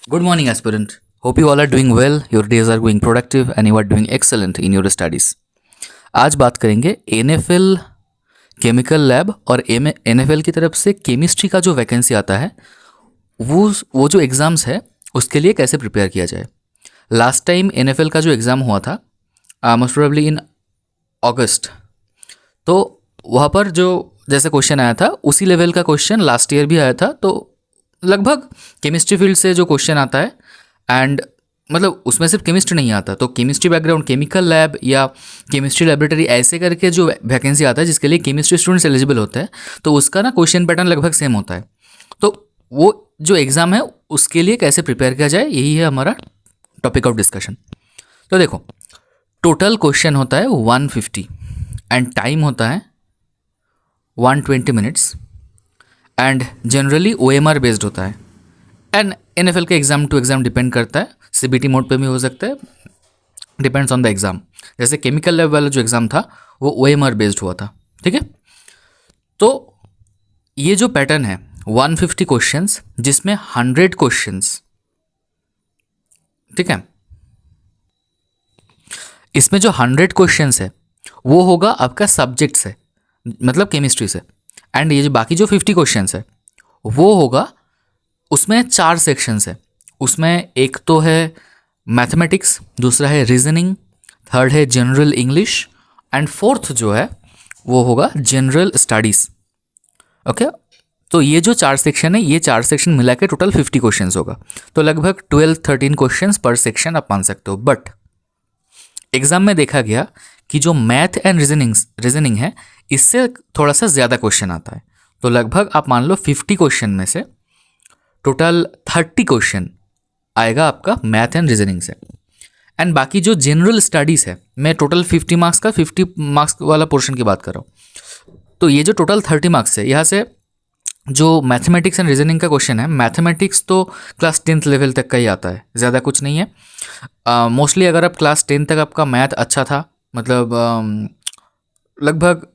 Good morning, aspirant. Hope you all are doing well, your days are going productive and you are doing excellent in your studies. आज बात करेंगे NFL chemical lab और NFL की तरफ से chemistry का जो वैकेंसी आता है वो जो एग्ज़ाम्स है उसके लिए कैसे प्रिपेयर किया जाए। लास्ट टाइम NFL का जो एग्ज़ाम हुआ था मोस्ट प्रोबेबली इन अगस्त, तो वहाँ पर जो जैसे क्वेश्चन आया था उसी लेवल का क्वेश्चन लास्ट ईयर भी आया था। तो लगभग केमिस्ट्री फील्ड से जो क्वेश्चन आता है एंड मतलब उसमें सिर्फ केमिस्ट्री नहीं आता, तो केमिस्ट्री बैकग्राउंड केमिकल लैब या केमिस्ट्री लेबोरेटरी ऐसे करके जो वैकेंसी आता है जिसके लिए केमिस्ट्री स्टूडेंट्स एलिजिबल होते हैं, तो उसका ना क्वेश्चन पैटर्न लगभग सेम होता है। तो वो जो एग्ज़ाम है उसके लिए कैसे प्रिपेयर किया जाए, यही है हमारा टॉपिक ऑफ डिस्कशन। तो देखो, टोटल क्वेश्चन होता है 150 एंड टाइम होता है 120 minutes and generally OMR based होता है एंड NFL का एग्ज़ाम टू एग्ज़ाम डिपेंड करता है, CBT मोड पे भी हो सकता है, डिपेंड्स ऑन द एग्ज़ाम। जैसे केमिकल लैब वाला जो एग्ज़ाम था वो OMR बेस्ड हुआ था, ठीक है। तो ये जो पैटर्न है 150 क्वेश्चंस जिसमें 100 क्वेश्चंस, ठीक है, इसमें जो 100 क्वेश्चंस है वो होगा आपका सब्जेक्ट से, मतलब केमिस्ट्री से, एंड ये जो बाकी जो 50 क्वेश्चंस है वो होगा, उसमें 4 सेक्शंस है। उसमें एक तो है मैथमेटिक्स, दूसरा है रीजनिंग, थर्ड है जनरल इंग्लिश एंड फोर्थ जो है वो होगा जनरल स्टडीज़। ओके, तो ये जो 4 सेक्शन है, ये 4 सेक्शन मिला के टोटल 50 क्वेश्चंस होगा। तो लगभग 12-13 क्वेश्चंस पर सेक्शन आप मान सकते हो। बट एग्जाम में देखा गया कि जो मैथ एंड रीजनिंग है इससे थोड़ा सा ज़्यादा क्वेश्चन आता है। तो लगभग आप मान लो 50 क्वेश्चन में से टोटल 30 क्वेश्चन आएगा आपका मैथ एंड रीजनिंग से, एंड बाकी जो जनरल स्टडीज़ है, मैं टोटल 50 मार्क्स का 50 मार्क्स वाला पोर्शन की बात कर रहा हूँ। तो ये जो टोटल 30 मार्क्स है, यहाँ से जो मैथमेटिक्स एंड रीजनिंग का क्वेश्चन है, मैथमेटिक्स तो क्लास 10th लेवल तक का ही आता है, ज़्यादा कुछ नहीं है। मोस्टली अगर आप क्लास 10 तक आपका मैथ अच्छा था, मतलब लगभग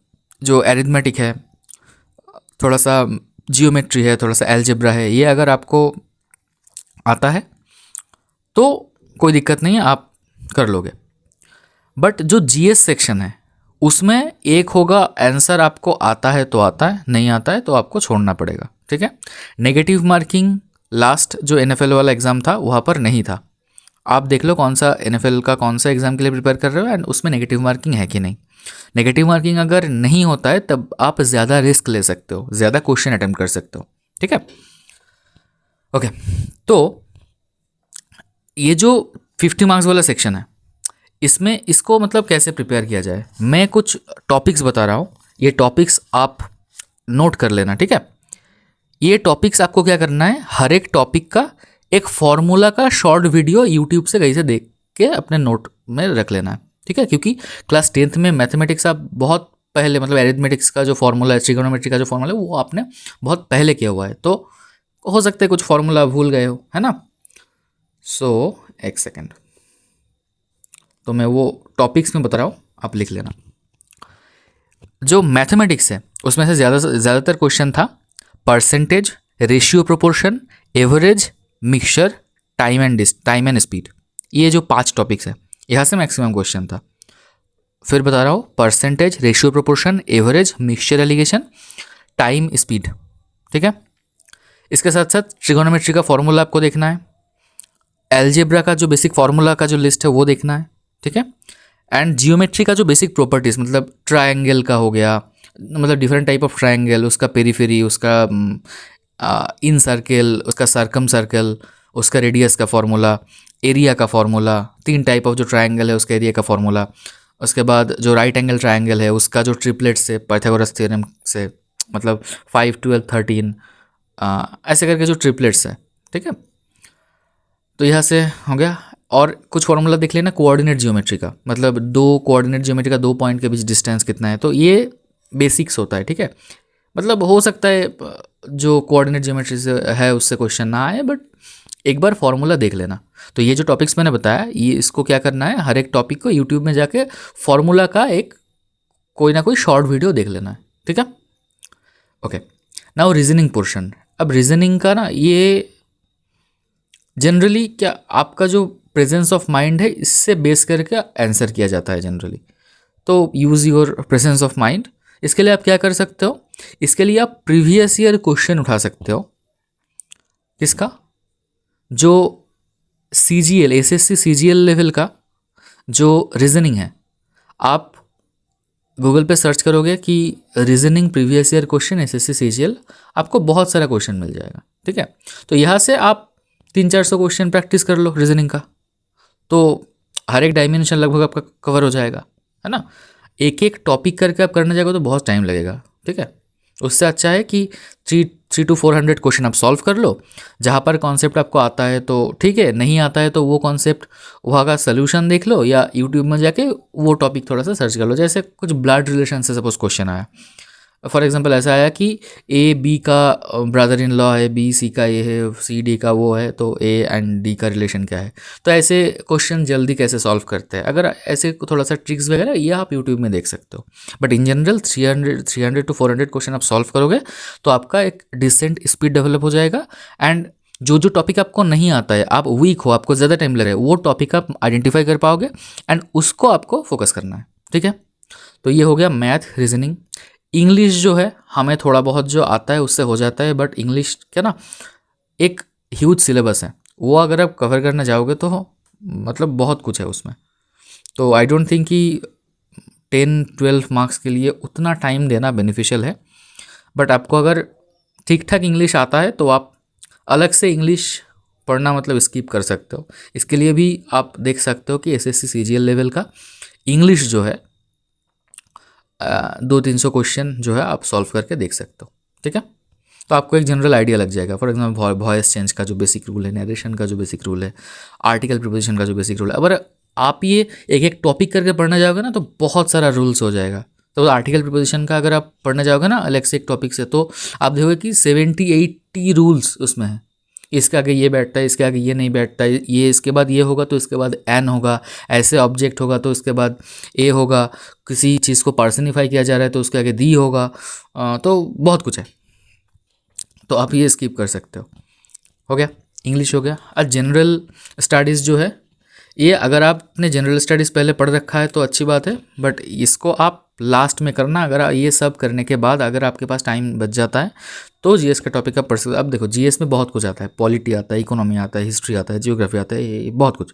जो एरिथमेटिक है, थोड़ा सा जियोमेट्री है, थोड़ा सा एलजेब्रा है, ये अगर आपको आता है तो कोई दिक्कत नहीं है, आप कर लोगे। बट जो GS सेक्शन है उसमें एक होगा आंसर आपको आता है तो आता है, नहीं आता है तो आपको छोड़ना पड़ेगा, ठीक है। नेगेटिव मार्किंग लास्ट जो NFL वाला एग्ज़ाम था वहाँ पर नहीं था। आप देख लो कौन सा NFL का कौन सा एग्ज़ाम के लिए प्रिपेयर कर रहे हो एंड उसमें नेगेटिव मार्किंग है कि नहीं। नेगेटिव मार्किंग अगर नहीं होता है तब आप ज़्यादा रिस्क ले सकते हो, ज़्यादा क्वेश्चन अटेम्प्ट कर सकते हो, ठीक है। ओके, तो ये जो 50 मार्क्स वाला सेक्शन है इसमें इसको मतलब कैसे प्रिपेयर किया जाए, मैं कुछ टॉपिक्स बता रहा हूँ, ये टॉपिक्स आप नोट कर लेना, ठीक है। ये टॉपिक्स आपको क्या करना है, हर एक टॉपिक का एक फॉर्मूला का शॉर्ट वीडियो यूट्यूब से कहीं से देख के अपने नोट में रख लेना है, ठीक है। क्योंकि क्लास 10th में मैथमेटिक्स आप बहुत पहले, मतलब एरिथमेटिक्स का जो फॉर्मूला है, ट्रिगोनोमेट्री का जो फॉर्मूला है वो आपने बहुत पहले किया हुआ है, तो हो सकता है कुछ फॉर्मूला भूल गए हो, है ना। सो एक सेकेंड, तो मैं वो टॉपिक्स में बता रहा हूँ, आप लिख लेना। जो मैथमेटिक्स है उसमें से ज़्यादातर क्वेश्चन था percentage, ratio proportion, average, mixture, time and speed. ये जो 5 टॉपिक्स है यहाँ से मैक्सिमम क्वेश्चन था। फिर बता रहा हूँ, percentage, ratio proportion, average, mixture allegation, time, speed, ठीक है। इसके साथ साथ ट्रिगोनोमेट्री का फॉर्मूला आपको देखना है, एलजेब्रा का जो बेसिक फार्मूला का जो लिस्ट है वो देखना है, ठीक है। एंड जियोमेट्री का जो बेसिक प्रॉपर्टीज़, मतलब ट्रायंगल का हो गया, मतलब डिफरेंट टाइप ऑफ ट्रायंगल, उसका पेरीफेरी, उसका इन सर्कल, उसका सर्कम सर्कल, उसका रेडियस का फार्मूला, एरिया का फार्मूला, 3 टाइप ऑफ जो ट्रायंगल है उसका एरिया का फार्मूला, उसके बाद जो राइट एंगल ट्रायंगल है उसका जो ट्रिपलेट से, पाइथागोरस थ्योरम से, मतलब 5, 12, 13 ऐसे करके जो ट्रिपलेट्स है, ठीक है। तो यहाँ से हो गया। और कुछ फॉर्मूला देख लेना कोऑर्डिनेट जियोमेट्री का, मतलब 2 कोऑर्डिनेट जियोमेट्री का 2 पॉइंट के बीच डिस्टेंस कितना है, तो ये बेसिक्स होता है, ठीक है। मतलब हो सकता है जो कोऑर्डिनेट जियोमेट्री से है उससे क्वेश्चन ना आए, बट एक बार फॉर्मूला देख लेना। तो ये जो टॉपिक्स मैंने बताया, ये इसको क्या करना है, हर एक टॉपिक को यूट्यूब में जाके फॉर्मूला का एक कोई ना कोई शॉर्ट वीडियो देख लेना है, ठीक है। Okay, now reasoning portion. अब रीजनिंग का ना ये जनरली क्या आपका जो प्रेजेंस ऑफ माइंड है इससे बेस करके आंसर किया जाता है जनरली। तो use your presence of mind. इसके लिए आप क्या कर सकते हो, इसके लिए आप प्रीवियस ईयर क्वेश्चन उठा सकते हो। किसका? जो CGL SSC CGL लेवल का जो रीजनिंग है, आप गूगल पे सर्च करोगे कि reasoning previous year question SSC CGL, आपको बहुत सारा क्वेश्चन मिल जाएगा। ठीक है, तो यहाँ से आप 300-400 क्वेश्चन प्रैक्टिस कर लो रीजनिंग का, तो हर एक डायमेंशन लगभग आपका कवर हो जाएगा, है ना। एक एक टॉपिक करके आप करने जाएगा तो बहुत टाइम लगेगा। ठीक है, उससे अच्छा है कि 300 to 400 क्वेश्चन आप सॉल्व कर लो। जहाँ पर कॉन्सेप्ट आपको आता है तो ठीक है, नहीं आता है तो वो कॉन्सेप्ट वहाँ का सोल्यूशन देख लो, या यूट्यूब में जाके वो टॉपिक थोड़ा सा सर्च कर लो। जैसे कुछ ब्लड रिलेशन से सपोज क्वेश्चन आया, फॉर एग्जांपल ऐसा आया कि A B का ब्रदर इन लॉ है, B C का ये है, C D का वो है, तो A एंड D का रिलेशन क्या है। तो ऐसे क्वेश्चन जल्दी कैसे सॉल्व करते हैं, अगर ऐसे थोड़ा सा ट्रिक्स वगैरह ये आप यूट्यूब में देख सकते हो। But in general 300 to 400 question आप सॉल्व करोगे तो आपका एक डिसेंट स्पीड डेवलप हो जाएगा। एंड जो जो टॉपिक आपको नहीं आता है, आप वीक हो, आपको ज़्यादा टाइम लग रहा है, वो टॉपिक आप आइडेंटिफाई कर पाओगे एंड उसको आपको फोकस करना है। ठीक है, तो ये हो गया मैथ रीजनिंग। इंग्लिश जो है हमें थोड़ा बहुत जो आता है उससे हो जाता है, बट इंग्लिश क्या ना एक ह्यूज सिलेबस है, वो अगर आप कवर करने जाओगे तो मतलब बहुत कुछ है उसमें। तो आई डोंट थिंक कि 10-12 मार्क्स के लिए उतना टाइम देना बेनिफिशियल है। बट आपको अगर ठीक ठाक इंग्लिश आता है तो आप अलग से इंग्लिश पढ़ना मतलब स्किप कर सकते हो। इसके लिए भी आप देख सकते हो कि SSC CGL लेवल का इंग्लिश जो है 200-300 क्वेश्चन जो है आप सॉल्व करके देख सकते हो। ठीक है, तो आपको एक जनरल आइडिया लग जाएगा। फॉर एग्जाम्पल वॉइस चेंज का जो बेसिक रूल है, नरेशन का जो बेसिक रूल है, आर्टिकल प्रिपोजिशन का जो बेसिक रूल है, अगर आप ये एक एक टॉपिक करके पढ़ने जाओगे ना तो बहुत सारा रूल्स हो जाएगा। तो आर्टिकल प्रिपोजिशन का अगर आप पढ़ने जाओगे ना अलग से एक टॉपिक से, तो आप देखोगे कि 70-80 रूल्स उसमें है। इसके आगे ये बैठता है, इसके आगे ये नहीं बैठता है, ये इसके बाद ये होगा तो इसके बाद एन होगा, ऐसे ऑब्जेक्ट होगा तो इसके बाद ए होगा, किसी चीज़ को पर्सनिफाई किया जा रहा है तो उसके आगे दी होगा। तो बहुत कुछ है, तो आप ये स्किप कर सकते हो गया, इंग्लिश हो गया। अब जनरल स्टडीज़ जो है, ये अगर आपने जनरल स्टडीज़ पहले पढ़ रखा है तो अच्छी बात है, बट इसको आप लास्ट में करना। अगर ये सब करने के बाद अगर आपके पास टाइम बच जाता है तो जीएस का टॉपिक आप पढ़ सकते हो। अब देखो जीएस में बहुत कुछ आता है, पॉलिटी आता है, इकोनॉमी आता है, हिस्ट्री आता है, जियोग्राफी आता है, ये बहुत कुछ।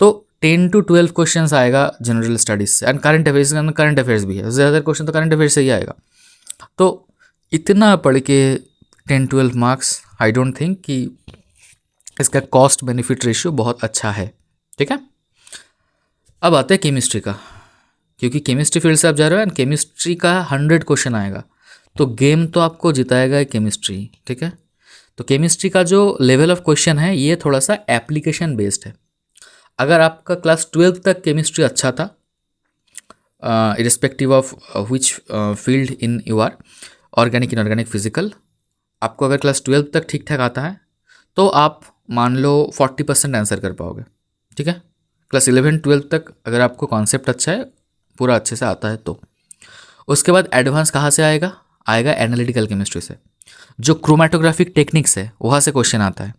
तो 10 to 12 क्वेश्चंस आएगा जनरल स्टडीज से, and current affairs, current affairs भी है, ज़्यादातर क्वेश्चन तो करंट अफेयर्स से ही आएगा। तो इतना पढ़ के 10-12 मार्क्स, आई डोंट थिंक कि इसका कॉस्ट बेनिफिट रेशियो बहुत अच्छा है। ठीक है, अब आते हैं केमिस्ट्री का, क्योंकि केमिस्ट्री फील्ड से आप जा रहे हो एंड केमिस्ट्री का 100 क्वेश्चन आएगा, तो गेम तो आपको जिताएगा केमिस्ट्री। ठीक है, तो केमिस्ट्री का जो लेवल ऑफ क्वेश्चन है ये थोड़ा सा एप्लीकेशन बेस्ड है। अगर आपका क्लास 12 तक केमिस्ट्री अच्छा था, irrespective of which field in you are, organic, inorganic, physical, आपको अगर क्लास 12 तक ठीक ठाक आता है तो आप मान लो 40% आंसर कर पाओगे। ठीक है, क्लास 11-12 तक अगर आपको कॉन्सेप्ट अच्छा है, पूरा अच्छे से आता है तो। उसके बाद एडवांस कहाँ से आएगा? आएगा एनालिटिकल केमिस्ट्री से। जो क्रोमेटोग्राफिक टेक्निक्स है वहाँ से क्वेश्चन आता है,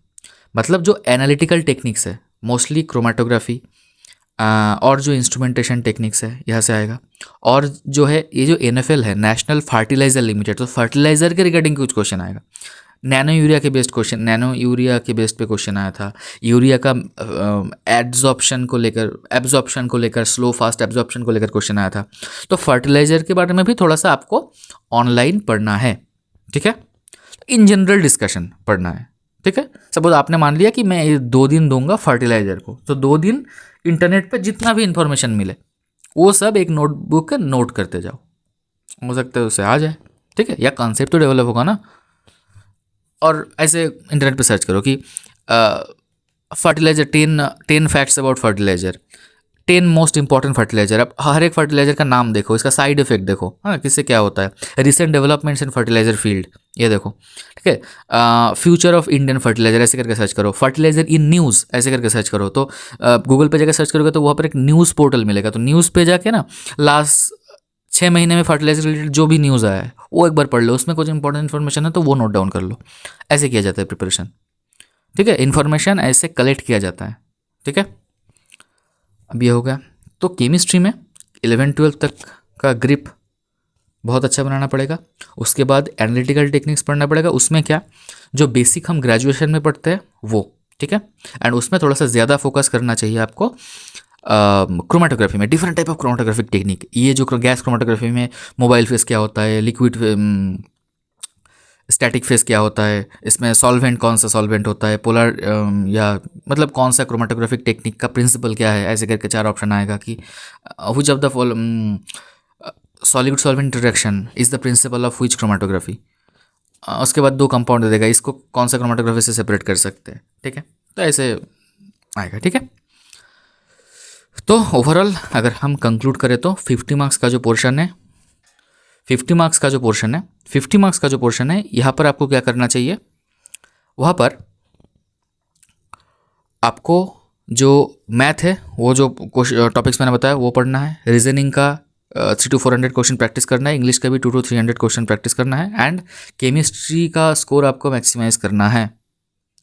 मतलब जो एनालिटिकल टेक्निक्स है मोस्टली क्रोमेटोग्राफी और जो इंस्ट्रूमेंटेशन टेक्निक्स है यहाँ से आएगा। और जो है ये जो NFL है, नेशनल फर्टिलाइजर लिमिटेड, तो फर्टिलाइजर के रिगार्डिंग कुछ क्वेश्चन आएगा। नैनो यूरिया के बेस्ड क्वेश्चन, नैनो यूरिया के बेस्ड पे क्वेश्चन आया था। यूरिया का एब्जॉर्प्शन को लेकर स्लो फास्ट एब्जॉर्प्शन को लेकर क्वेश्चन आया था। तो फर्टिलाइजर के बारे में भी थोड़ा सा आपको ऑनलाइन पढ़ना है। ठीक है, इन जनरल डिस्कशन पढ़ना है। ठीक है, सपोज आपने मान लिया कि मैं ये 2 दिन दूंगा फर्टिलाइजर को, तो 2 दिन इंटरनेट पे जितना भी इंफॉर्मेशन मिले वो सब एक नोटबुक का नोट करते जाओ, हो सकता है उससे आ जाए। ठीक है, या कॉन्सेप्ट तो डेवलप होगा ना। और ऐसे इंटरनेट पे सर्च करो कि fertiliser 10 facts about fertiliser, 10 most important fertiliser. अब हर एक फर्टिलाइजर का नाम देखो, इसका साइड इफेक्ट देखो, हाँ किससे क्या होता है, recent developments in fertiliser field ये देखो। ठीक है, फ्यूचर ऑफ इंडियन फर्टिलाइजर ऐसे करके सर्च करो, फर्टिलाइजर इन न्यूज़ ऐसे करके सर्च करो। तो गूगल पे जाकर सर्च करोगे तो वहाँ पर एक न्यूज़ पोर्टल मिलेगा, तो न्यूज़ पे जाके ना लास्ट 6 महीने में फर्टिलाइजर रिलेटेड जो भी न्यूज़ आया है वो एक बार पढ़ लो, उसमें कुछ इंपॉर्टेंट इन्फॉर्मेशन है तो वो नोट डाउन कर लो। ऐसे किया जाता है प्रिपरेशन। ठीक है, इन्फॉर्मेशन ऐसे कलेक्ट किया जाता है। ठीक है, अब ये हो गया। तो केमिस्ट्री में 11-12 तक का ग्रिप बहुत अच्छा बनाना पड़ेगा। उसके बाद एनालिटिकल टेक्निक्स पढ़ना पड़ेगा। उसमें क्या, जो बेसिक हम ग्रेजुएशन में पढ़ते हैं वो, ठीक है, एंड उसमें थोड़ा सा ज़्यादा फोकस करना चाहिए आपको क्रोमेटोग्राफी में, different type of chromatographic technique. ये जो गैस क्रोमेटोग्राफी में मोबाइल फेस क्या होता है, लिक्विड स्टैटिक फेस क्या होता है, इसमें सॉल्वेंट कौन सा सॉल्वेंट होता है, पोलर या मतलब कौन सा क्रोमेटोग्राफिक टेक्निक का प्रिंसिपल क्या है, ऐसे करके 4 ऑप्शन आएगा कि which of the solid solvent interaction is the principle of which chromatography. उसके बाद 2 कंपाउंड दे देगा, इसको कौन सा क्रोमेटोग्राफी से सेपरेट कर सकते हैं। ठीक है, तो ऐसे आएगा। ठीक है, तो ओवरऑल अगर हम कंक्लूड करें तो 50 मार्क्स का जो पोर्शन है, 50 मार्क्स का जो पोर्शन है, 50 मार्क्स का जो पोर्शन है, यहाँ पर आपको क्या करना चाहिए, वहाँ पर आपको जो मैथ है वो जो टॉपिक्स मैंने बताया वो पढ़ना है, रीजनिंग का 300 to 400 क्वेश्चन प्रैक्टिस करना है, इंग्लिश का भी 200 to 300 क्वेश्चन प्रैक्टिस करना है, एंड केमिस्ट्री का स्कोर आपको मैक्सिमाइज करना है।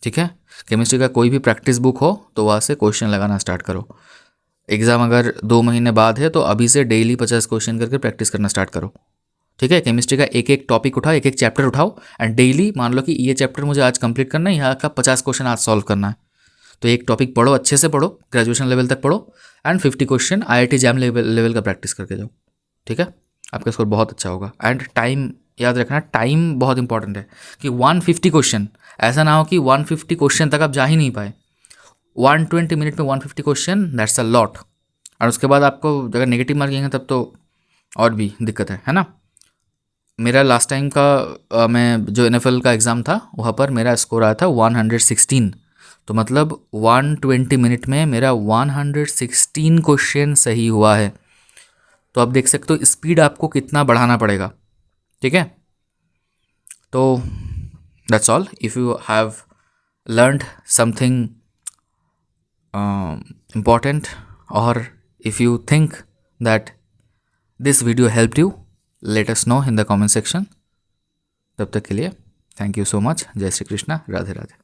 ठीक है, केमिस्ट्री का कोई भी प्रैक्टिस बुक हो तो वहाँ से क्वेश्चन लगाना स्टार्ट करो। एग्ज़ाम अगर 2 महीने बाद है तो अभी से डेली 50 क्वेश्चन करके प्रैक्टिस करना स्टार्ट करो। ठीक है, केमिस्ट्री का एक एक टॉपिक उठाओ, एक एक चैप्टर उठाओ, एंड डेली मान लो कि ये चैप्टर मुझे आज कंप्लीट करना है, यहाँ का 50 क्वेश्चन आज सॉल्व करना है, तो एक टॉपिक पढ़ो, अच्छे से पढ़ो, ग्रेजुएशन लेवल तक पढ़ो, and 50 question IIT jam level का प्रैक्टिस करके जाओ। ठीक है, आपका स्कोर बहुत अच्छा होगा। एंड टाइम याद रखना, टाइम बहुत इंपॉर्टेंट है कि 150 क्वेश्चन, ऐसा ना हो कि 150 क्वेश्चन तक आप जा ही नहीं पाए। 120 मिनट में 150 क्वेश्चन, दैट्स अ लॉट। और उसके बाद आपको अगर नेगेटिव मार्किंग है तब तो और भी दिक्कत है ना। मेरा लास्ट टाइम का मैं जो NFL का एग्ज़ाम था वहाँ पर मेरा स्कोर आया था 116, तो मतलब 120 मिनट में मेरा 116 क्वेश्चन सही हुआ है। तो आप देख सकते हो स्पीड आपको कितना बढ़ाना पड़ेगा। ठीक है, तो that's all. If you have learned something important, or if you think that this video helped you, let us know in the comment section. तब तक के लिए थैंक यू सो मच। जय श्री कृष्णा, राधे राधे।